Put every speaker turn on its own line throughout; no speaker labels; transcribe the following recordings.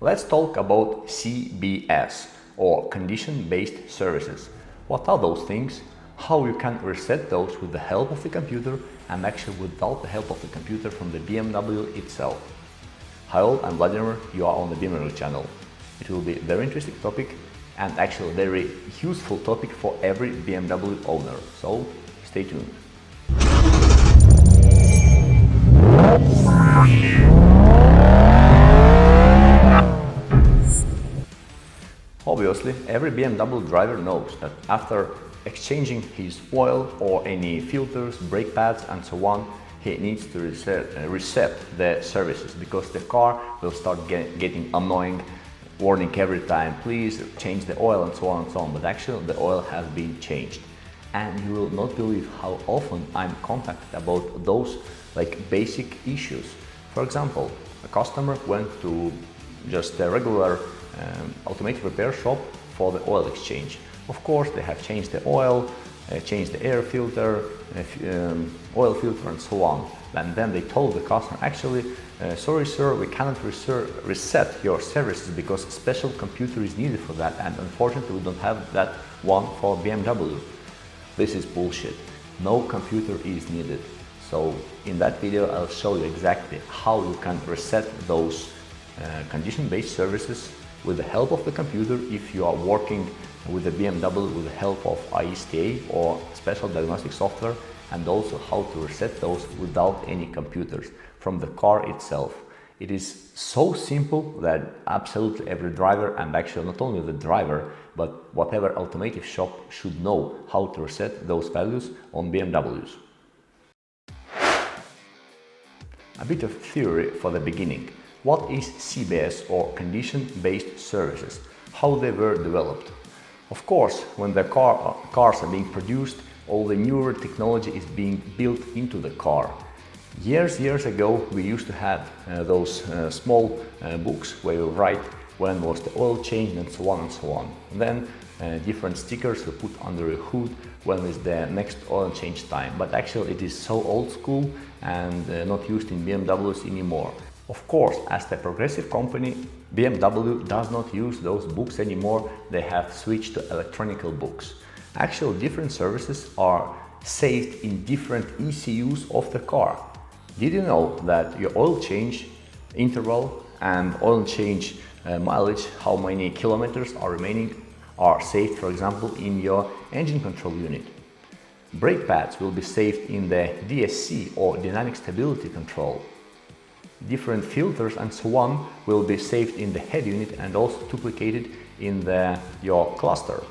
Let's talk about CBS or condition-based services. What are those things? How you can reset those with the help of the computer and actually without the help of the computer from the BMW itself. Hi all, I'm Vladimir, you are on the BMW channel. It will be a very interesting topic and actually a very useful topic for every BMW owner, so stay tuned. Obviously, every BMW driver knows that after exchanging his oil or any filters, brake pads and so on, he needs to reset the services because the car will start getting annoying, warning every time, please change the oil and so on and so on. But actually the oil has been changed. And you will not believe how often I'm contacted about those basic issues. For example, a customer went to just a regular automotive repair shop for the oil exchange. Of course, they have changed the oil, changed the air filter, oil filter and so on. And then they told the customer, actually, sorry sir, we cannot reset your services because a special computer is needed for that, and unfortunately we don't have that one for BMW. This is bullshit. No computer is needed. So in that video I'll show you exactly how you can reset those condition-based services with the help of the computer if you are working with the BMW with the help of ISTA or special diagnostic software, and also how to reset those without any computers from the car itself. It is so simple that absolutely every driver, and actually not only the driver, but whatever automotive shop should know how to reset those values on BMWs. A bit of theory for the beginning. What is CBS or condition-based services? How they were developed? Of course, when the cars are being produced, all the newer technology is being built into the car. Years ago, we used to have those small books where you write when was the oil change and so on and so on. Then different stickers were put under a hood when is the next oil change time. But actually it is so old school and not used in BMWs anymore. Of course, as the progressive company, BMW does not use those books anymore. They have switched to electronic books. Actually, different services are saved in different ECUs of the car. Did you know that your oil change interval and oil change mileage, how many kilometers are remaining, are saved, for example, in your engine control unit? Brake pads will be saved in the DSC or dynamic stability control. Different filters and so on will be saved in the head unit and also duplicated in your cluster.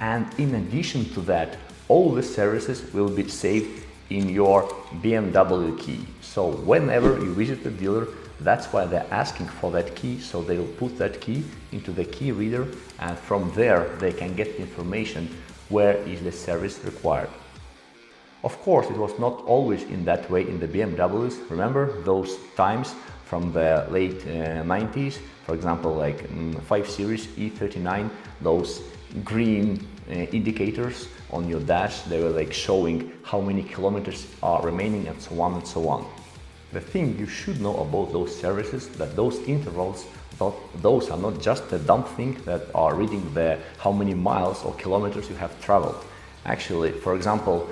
And in addition to that, all the services will be saved in your BMW key. So whenever you visit the dealer, that's why they're asking for that key, so they will put that key into the key reader, and from there they can get information where is the service required. Of course, it was not always in that way in the BMWs. Remember those times from the late 90s, for example, like 5 Series E39, those green indicators on your dash, they were showing how many kilometers are remaining and so on and so on. The thing you should know about those services, that those intervals, those are not just a dumb thing that are reading how many miles or kilometers you have traveled. Actually, for example,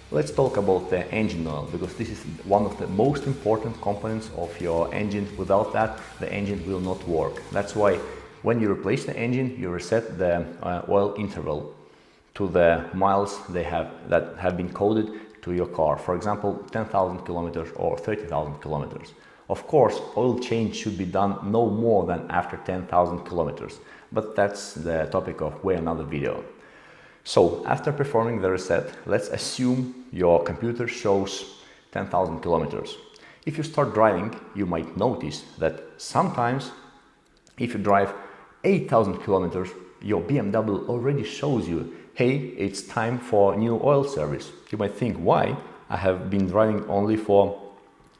let's talk about the engine oil, because this is one of the most important components of your engine. Without that, the engine will not work. That's why when you replace the engine, you reset the oil interval to the miles that have been coded to your car. For example, 10,000 kilometers or 30,000 kilometers. Of course, oil change should be done no more than after 10,000 kilometers, but that's the topic of way another video. So after performing the reset, let's assume your computer shows 10,000 kilometers. If you start driving, you might notice that sometimes if you drive 8,000 kilometers, your BMW already shows you, hey, it's time for new oil service. You might think, why? I have been driving only for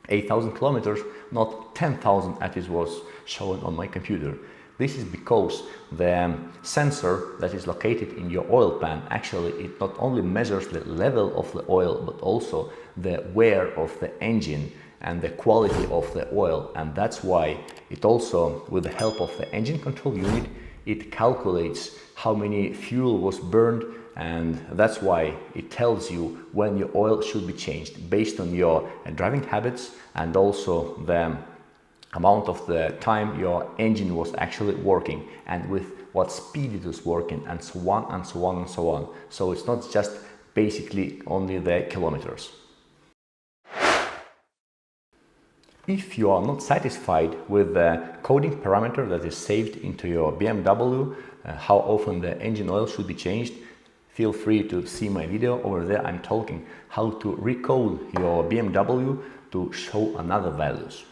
8,000 kilometers, not 10,000 as it was shown on my computer. This is because the sensor that is located in your oil pan, actually it not only measures the level of the oil, but also the wear of the engine and the quality of the oil, and that's why it also, with the help of the engine control unit, it calculates how many fuel was burned, and that's why it tells you when your oil should be changed based on your driving habits and also the amount of the time your engine was actually working and with what speed it was working, and so on and so on and so on. So it's not just basically only the kilometers. If you are not satisfied with the coding parameter that is saved into your BMW, how often the engine oil should be changed, feel free to see my video. Over there I'm talking how to recode your BMW to show another values.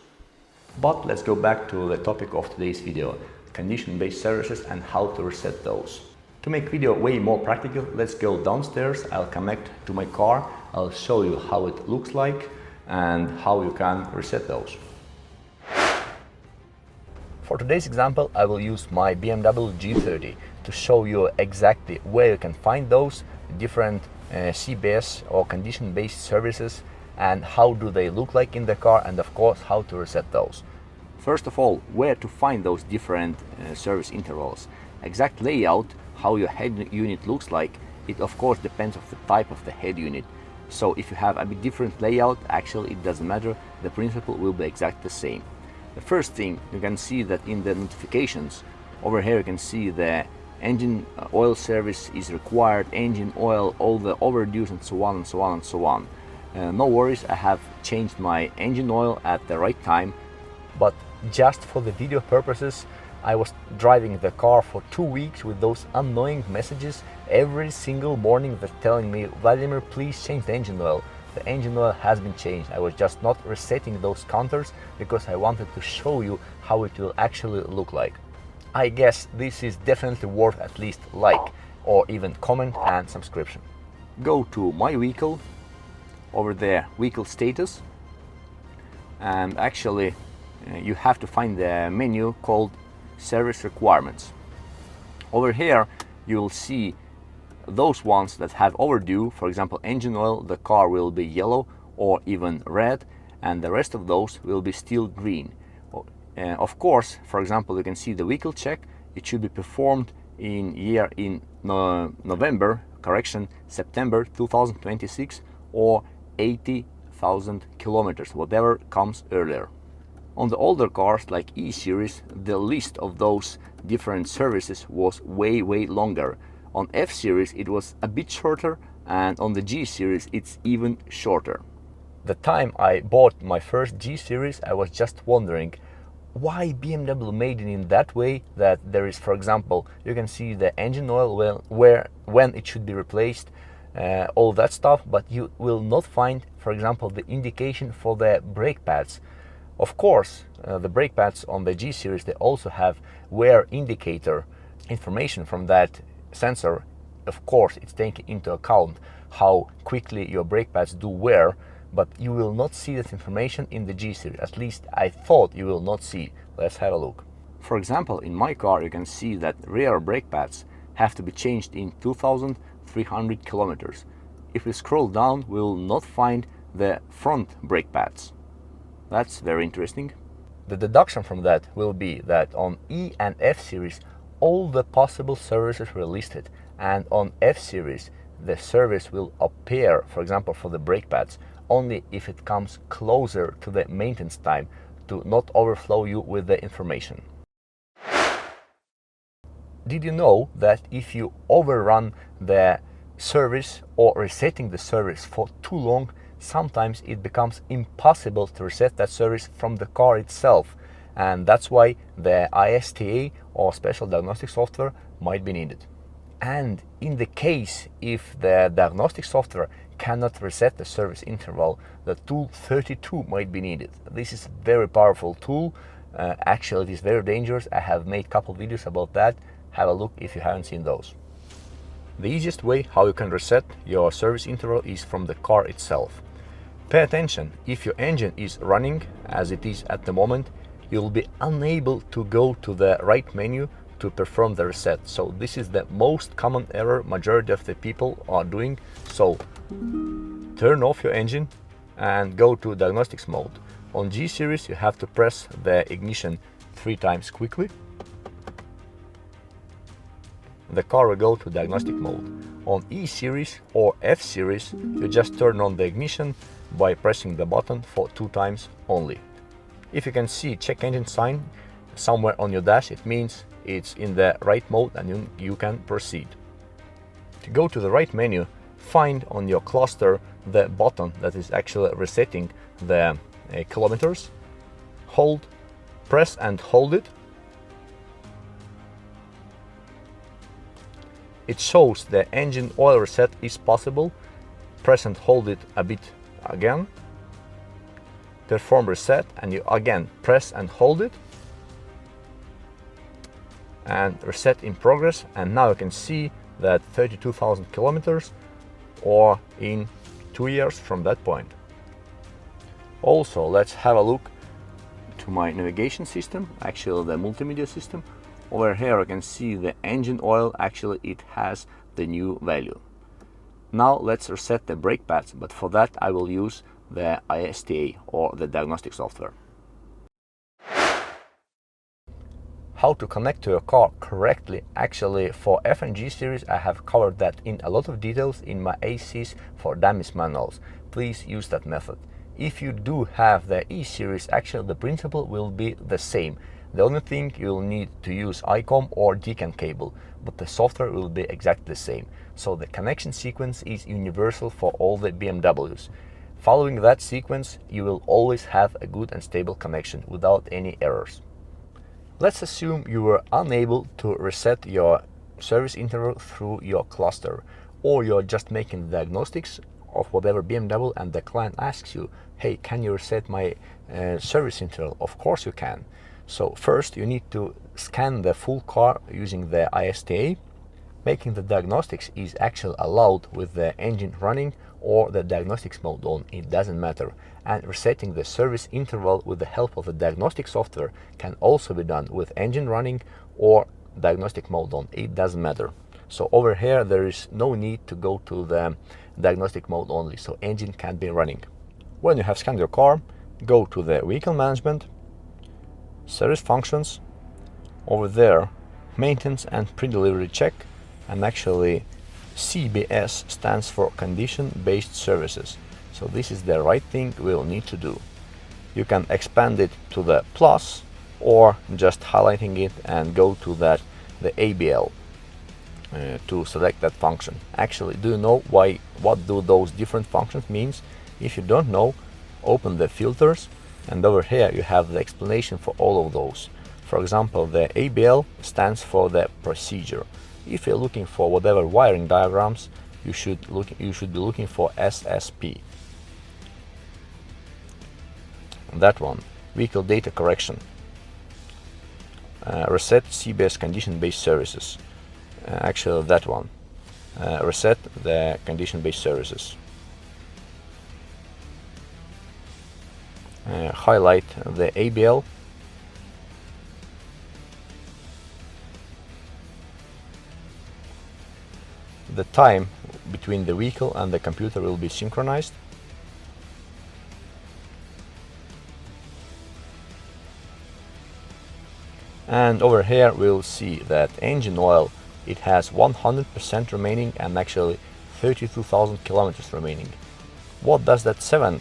But let's go back to the topic of today's video, condition-based services and how to reset those. To make video way more practical, let's go downstairs. I'll connect to my car, I'll show you how it looks like and how you can reset those. For today's example, I will use my BMW G30 to show you exactly where you can find those different CBS or condition-based services and how do they look like in the car, and of course how to reset those. First of all, where to find those different service intervals. Exact layout, how your head unit looks like, it of course depends on the type of the head unit. So if you have a bit different layout, actually it doesn't matter, the principle will be exactly the same. The first thing, you can see that in the notifications, over here you can see the engine oil service is required, engine oil, all the overdues and so on and so on and so on. No worries, I have changed my engine oil at the right time, but just for the video purposes, I was driving the car for 2 weeks with those annoying messages every single morning that telling me, Vladimir, please change the engine oil. The engine oil has been changed. I was just not resetting those counters because I wanted to show you how it will actually look like. I guess this is definitely worth at least like or even comment and subscription. Go to my vehicle, over there vehicle status, and actually you have to find the menu called service requirements. Over here you will see those ones that have overdue. For example, engine oil, the car will be yellow or even red, and the rest of those will be still green. Of course, for example, you can see the vehicle check, it should be performed in September 2026 or 80,000 kilometers, whatever comes earlier. On the older cars like E series, the list of those different services was way longer. On F series it was a bit shorter, and on the G series it's even shorter. The time I bought my first G series, I was just wondering why BMW made it in that way that there is, for example, you can see the engine oil when it should be replaced, all that stuff, but you will not find, for example, the indication for the brake pads. Of course, the brake pads on the G series, they also have wear indicator information from that sensor. Of course, it's taking into account how quickly your brake pads do wear, but you will not see that information in the G series. At least I thought you will not see. Let's have a look. For example, in my car you can see that rear brake pads have to be changed in 2,300 kilometers. If we scroll down, we will not find the front brake pads. That's very interesting. The deduction from that will be that on E and F series all the possible services were listed, and on F series the service will appear, for example for the brake pads, only if it comes closer to the maintenance time to not overflow you with the information. Did you know that if you overrun the service or resetting the service for too long, sometimes it becomes impossible to reset that service from the car itself, and that's why the ISTA or special diagnostic software might be needed. And in the case if the diagnostic software cannot reset the service interval, the tool 32 might be needed. This is a very powerful tool. Actually it is very dangerous. I have made a couple videos about that. Have a look if you haven't seen those. The easiest way how you can reset your service interval is from the car itself. Pay attention, if your engine is running as it is at the moment, you'll be unable to go to the right menu to perform the reset. So this is the most common error majority of the people are doing. So turn off your engine and go to diagnostics mode. On G series you have to press the ignition 3 times quickly. The car will go to diagnostic mode. On E series or F series you just turn on the ignition by pressing the button for 2 times only. If you can see check engine sign somewhere on your dash, it means it's in the right mode and you can proceed. To go to the right menu, find on your cluster the button that is actually resetting the kilometers. Press and hold it. It shows the engine oil reset is possible. Press and hold it a bit again. Perform reset, and you again press and hold it. And reset in progress, and now you can see that 32,000 kilometers or in 2 years from that point. Also, let's have a look to my navigation system, actually the multimedia system. Over here you can see the engine oil, actually it has the new value. Now let's reset the brake pads, but for that I will use the ISTA or the diagnostic software. How to connect to your car correctly. Actually, for F and G series I have covered that in a lot of details in my ACs for dummies manuals. Please use that method. If you do have the E series, actually the principle will be the same. The only thing you'll need to use ICOM or DCAN cable, but the software will be exactly the same. So the connection sequence is universal for all the BMWs. Following that sequence, you will always have a good and stable connection without any errors. Let's assume you were unable to reset your service interval through your cluster, or you're just making diagnostics of whatever BMW and the client asks you, hey, can you reset my service interval? Of course you can. So first you need to scan the full car using the ISTA. Making the diagnostics is actually allowed with the engine running or the diagnostics mode on, it doesn't matter. And resetting the service interval with the help of the diagnostic software can also be done with engine running or diagnostic mode on, it doesn't matter. So over here there is no need to go to the diagnostic mode only, so engine can be running. When you have scanned your car, go to the vehicle management, service functions, over there maintenance and pre-delivery check, and actually CBS stands for condition-based services. So this is the right thing we'll need to do. You can expand it to the plus or just highlighting it and go to that the ABL to select that function. Actually, do you know what do those different functions means? If you don't know, open the filters, and over here you have the explanation for all of those. For example, the ABL stands for the procedure. If you're looking for whatever wiring diagrams, you should be looking for SSP. That one, vehicle data correction. Reset CBS condition-based services. Actually, that one. Reset the condition-based services. Highlight the ABL. The time between the vehicle and the computer will be synchronized. And over here we'll see that engine oil, it has 100% remaining and actually 32,000 kilometers remaining. What does that 7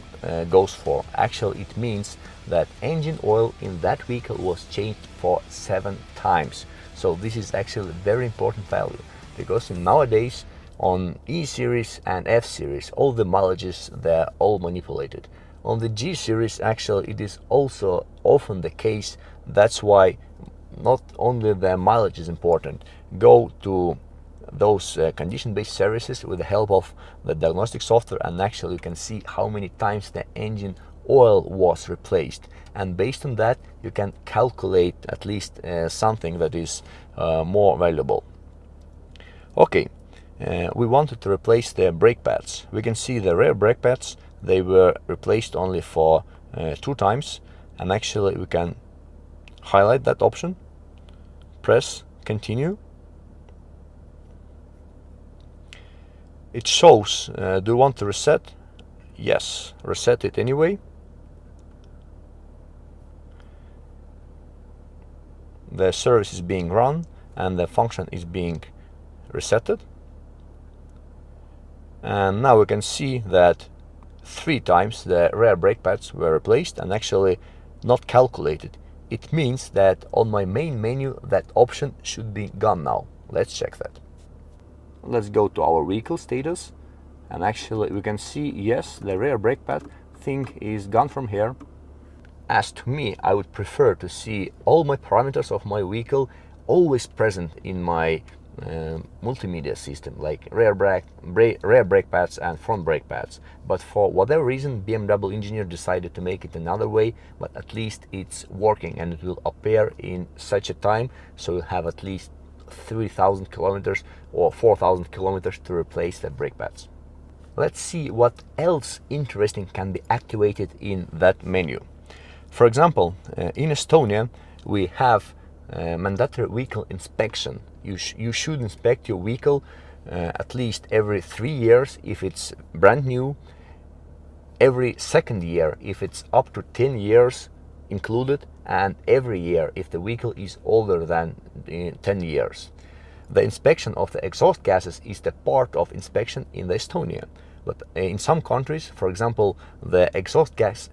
goes for? Actually, it means that engine oil in that vehicle was changed for 7 times. So this is actually a very important value, because nowadays on E series and F series all the mileages, they're all manipulated. On the G series actually it is also often the case. That's why not only the mileage is important. Go to those condition-based services with the help of the diagnostic software, and actually you can see how many times the engine oil was replaced, and based on that you can calculate at least something that is more valuable. Okay, we wanted to replace the brake pads. We can see the rear brake pads, they were replaced only for 2 times, and actually we can highlight that option, press continue. It shows, do you want to reset? Yes, reset it anyway. the service is being run and the function is being resetted. And now we can see that 3 times the rear brake pads were replaced and actually not calculated. It means that on my main menu that option should be gone now. Let's check that. Let's go to our vehicle status, and actually we can see, yes, the rear brake pad thing is gone from here. As to me, I would prefer to see all my parameters of my vehicle always present in my multimedia system, like rear brake pads and front brake pads. But for whatever reason, BMW engineer decided to make it another way, but at least it's working and it will appear in such a time, so you have at least 3,000 kilometers or 4,000 kilometers to replace the brake pads. Let's see what else interesting can be activated in that menu. For example, in Estonia we have mandatory vehicle inspection. You should inspect your vehicle at least every 3 years if it's brand new, every second year if it's up to 10 years included, and every year if the vehicle is older than 10 years. The inspection of the exhaust gases is the part of inspection in the Estonia. But in some countries, for example, the exhaust gas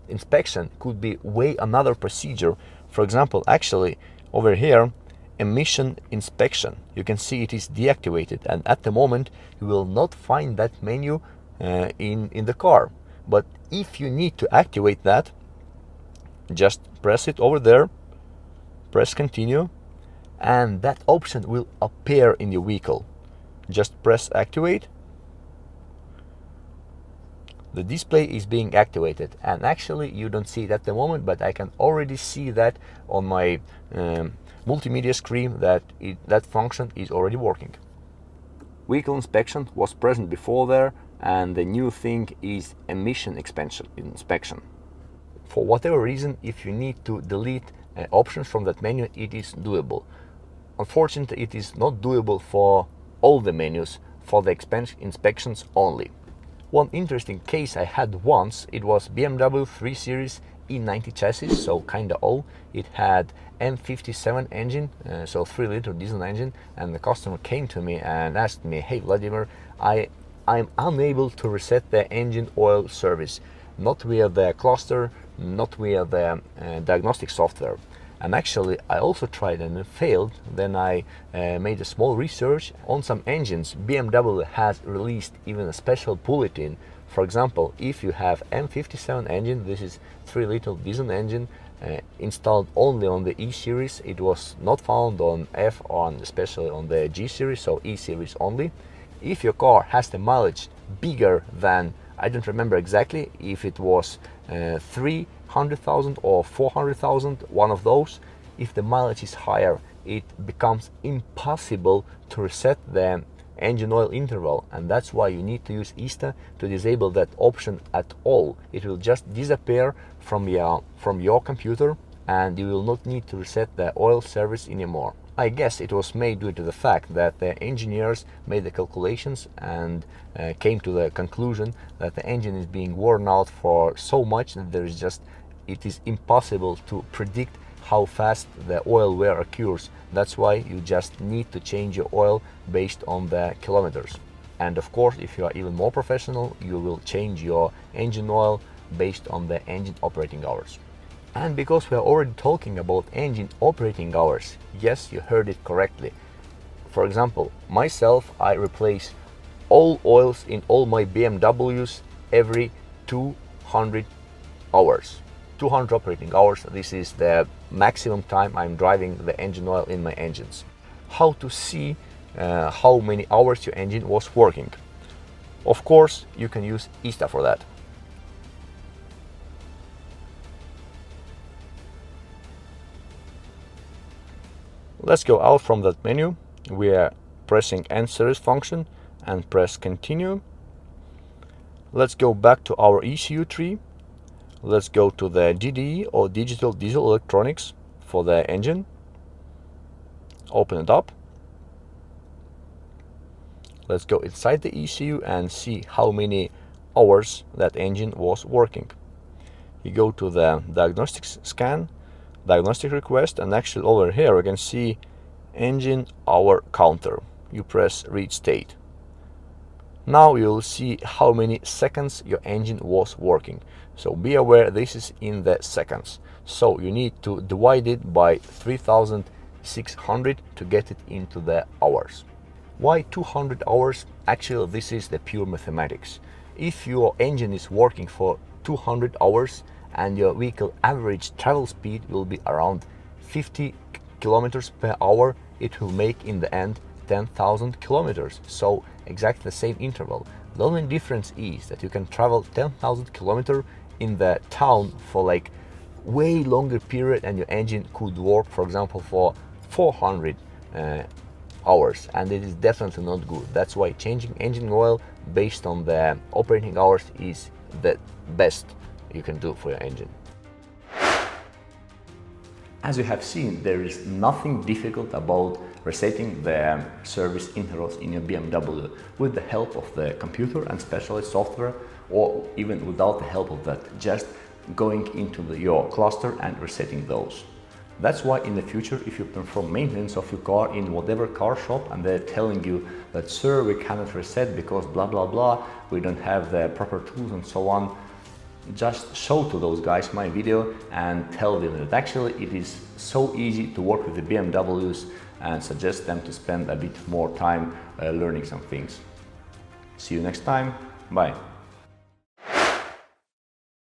inspection could be way another procedure. For example, actually over here, emission inspection, you can see it is deactivated, and at the moment you will not find that menu in the car. But if you need to activate that, just press it over there, press continue, and that option will appear in your vehicle. Just press activate. The display is being activated, and actually you don't see it at the moment, but I can already see that on my multimedia screen that that function is already working. Vehicle inspection was present before there, and the new thing is emission inspection. For whatever reason, if you need to delete options from that menu, it is doable. Unfortunately, it is not doable for all the menus, for the inspections only. One interesting case I had once, it was BMW 3 Series E90 chassis, so kinda old. It had M57 engine, so 3-liter diesel engine, and the customer came to me and asked me, "Hey Vladimir, I'm unable to reset the engine oil service, not via the cluster, not via the diagnostic software." And actually I also tried and it failed. Then I made a small research on some engines. BMW has released even a special bulletin. For example, if you have M57 engine, this is 3-liter diesel engine, installed only on the E series, it was not found on F, especially on the G series, so E series only. If your car has the mileage bigger than, I don't remember exactly if it was 300,000 or 400,000, one of those, if the mileage is higher, it becomes impossible to reset the engine oil interval, and that's why you need to use ISTA to disable that option at all. It will just disappear from your computer, and you will not need to reset the oil service anymore. I guess it was made due to the fact that the engineers made the calculations and came to the conclusion that the engine is being worn out for so much that it is impossible to predict how fast the oil wear occurs. That's why you just need to change your oil based on the kilometers. And of course, if you are even more professional, you will change your engine oil based on the engine operating hours. And because we are already talking about engine operating hours, yes, you heard it correctly. For example, myself, I replace all oils in all my BMWs every 200 hours. 200 operating hours, this is the maximum time I'm driving the engine oil in my engines. How to see how many hours your engine was working? Of course, you can use ISTA for that. Let's go out from that menu. We are pressing End Series function and press Continue. Let's go back to our ECU tree. Let's go to the DDE or Digital Diesel Electronics for the engine. Open it up. Let's go inside the ECU and see how many hours that engine was working. You go to the diagnostics scan, diagnostic request, and actually over here you can see engine hour counter. You press read state. Now you'll see how many seconds your engine was working. So be aware this is in the seconds. So you need to divide it by 3600 to get it into the hours. Why 200 hours? Actually, this is the pure mathematics. If your engine is working for 200 hours and your vehicle average travel speed will be around 50 kilometers per hour, it will make in the end 10,000 kilometers. So exactly the same interval. The only difference is that you can travel 10,000 kilometers in the town for like way longer period, and your engine could work, for example, for 400 hours, and it is definitely not good. That's why changing engine oil based on the operating hours is the best you can do for your engine. As you have seen, there is nothing difficult about resetting the service intervals in your BMW with the help of the computer and specialized software, or even without the help of that, just going into your cluster and resetting those. That's why in the future, if you perform maintenance of your car in whatever car shop and they're telling you that, sir, we cannot reset because blah blah blah, we don't have the proper tools and so on, just show to those guys my video and tell them that actually it is so easy to work with the BMWs, and suggest them to spend a bit more time learning some things. See you next time. Bye.